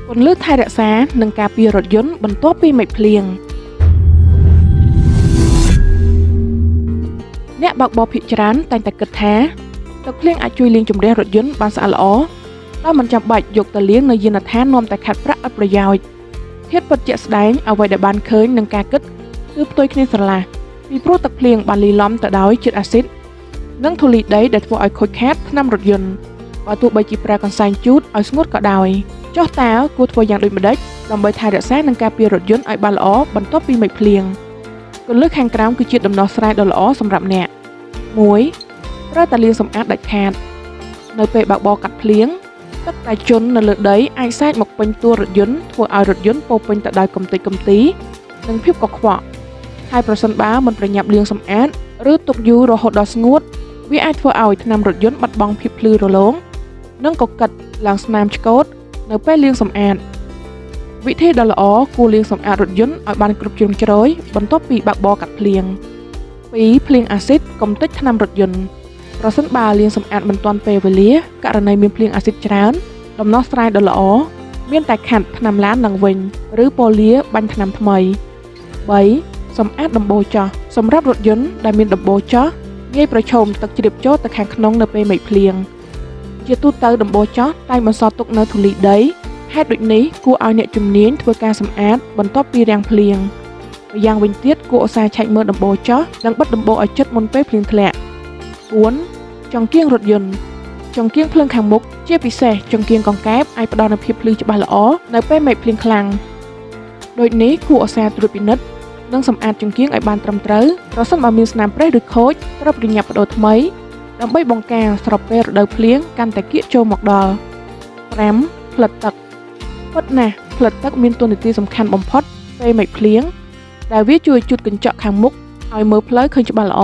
ពន្លឺថែរក្សានិងការពាររថយន្តបន្ទាប់ពីមេឃភ្លៀងអ្នកបើកបរភាគច្រើនតែងតែគិតថាទឹកភ្លៀងអាចជួយលាងជម្រះរថយន្តបានស្អាតល្អដោយមិនចាំបាច់យកទៅលាងនៅយានដ្ឋាននាំតែខាត់ប្រាក់ឥតប្រយោជន៍ធាតុពិតជាក់ស្ដែងអ្វីដែលបានឃើញនឹងការគិតគឺផ្ទុយគ្នាស្រឡះពីព្រោះទឹកភ្លៀងបានលាយឡំទៅដោយជាតិអាស៊ីតនិងធូលីដីដែលធ្វើឲ្យខូចខាតថ្នាំរថយន្តបើទោះបីជាប្រើកន្សែងជូតឲ្យស្ងួតក៏ដោយចុះតើគួរធ្វើយ៉ាងដូចម្តេចដើម្បីថែរក្សានិងការពាររថយន្តឲ្យបានល្អបន្ទាប់ពីមេឃភ្លៀងគន្លឹះខាងក្រោមគឺជាដំណោះស្រាយដ៏ល្អសម្រាប់អ្នក 1. ត្រូវតែលាងសម្អាតដាច់ខាតនៅពេលបើកបរកាត់ភ្លៀងទឹកដែលជន់នៅលើដីអាចសែកមកពេញតួរថយន្តធ្វើឲ្យរថយន្តពោពេញទៅដោយកម្ទេចកំទីនិងភាពកខ្វក់ហើយប្រសិនបើមិនប្រញាប់លាងសម្អាតឬទុកយូររហូតដល់ស្ងួតវាអាចធ្វើឲ្យថ្នាំរថយន្តបាត់បង់ភាពភ្លឺរលោងនិងកកិតឡើងស្នាមឆ្កូតនៅពេលលាងសម្អាតវិធីដ៏ល្អគួរលាងសម្អាតរថយន្តឲ្យបានគ្រប់ជ្រុងជ្រោយបន្ទាប់ពីបើកបរកាត់ភ្លៀង 2. ភ្លៀងអាស៊ីតកុំតិចថ្នាំរថយន្តប្រសិនបើលាងសម្អាតមិនទាន់ពេលវេលាករណីមានភ្លៀងអាស៊ីតច្រើនដំណោះស្រាយដ៏ល្អមានតែខាត់ថ្នាំឡានឡើងវិញឬប៉ូលាបាញ់ថ្នាំថ្មី 3. សម្អាតដំបូលចោះសម្រាប់រថយន្តដែលមានដំបូលចោះងាយប្រឈមទឹកជ្រាបចូលទៅខាងក្នុងនៅពេលមេឃភ្លៀងជាទូទៅដំបូលចោះតែងបន្សល់ទុកនៅធូលីដីហេតុដូចនេះគួរឲ្យអ្នកជំនាញធ្វើការសម្អាតបន្ទាប់ពីរាំងភ្លៀងម្យ៉ាងវិញទៀតគួរឧស្សាហ៍ឆែកមើលដំបូលចោះនិងបិទដំបូលឲ្យជិតមុនពេលភ្លៀងធ្លាក់ 4. ចង្កៀងរថយន្តចង្កៀងភ្លើងខាងមុខជាពិសេសចង្កៀងកង្កែបអាចផ្ដល់នូវភាពភ្លឺច្បាស់ល្អនៅពេលមេឃភ្លៀងខ្លាំងដូចនេះគួរឧស្សាហ៍ត្រួតពិនិត្យនិងសម្អាតចង្កៀងឲ្យបានត្រឹមត្រូវប្រសិនបើមានស្នាមប្រេះឬខូចត្រូវប្រញាប់បដូរថ្មីដើម្បីបង្ការស្របពេលរដូវភ្លៀងកាន់តែគៀកចូលមកដល់ 5. ផ្លិតទឹកពិតណាស់ផ្លិតទឹកមានតួនាទីសំខាន់បំផុតពេលមេឃភ្លៀងដែលវាជួយជូតកញ្ចក់ខាងមុខឲ្យមើលផ្លូវឃើញច្បាស់ល្អ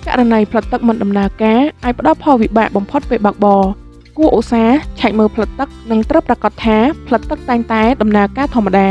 ករណីផ្លិតទឹកមិនដំណើរការអាចផ្ដល់ផលវិបាកបំផុតពេលបើកបរគួរឧស្សាហ៍ឆែកមើលផ្លិតទឹកនិងត្រូវប្រាកដថាផ្លិតទឹកតែងតែដំណើរការធម្មតា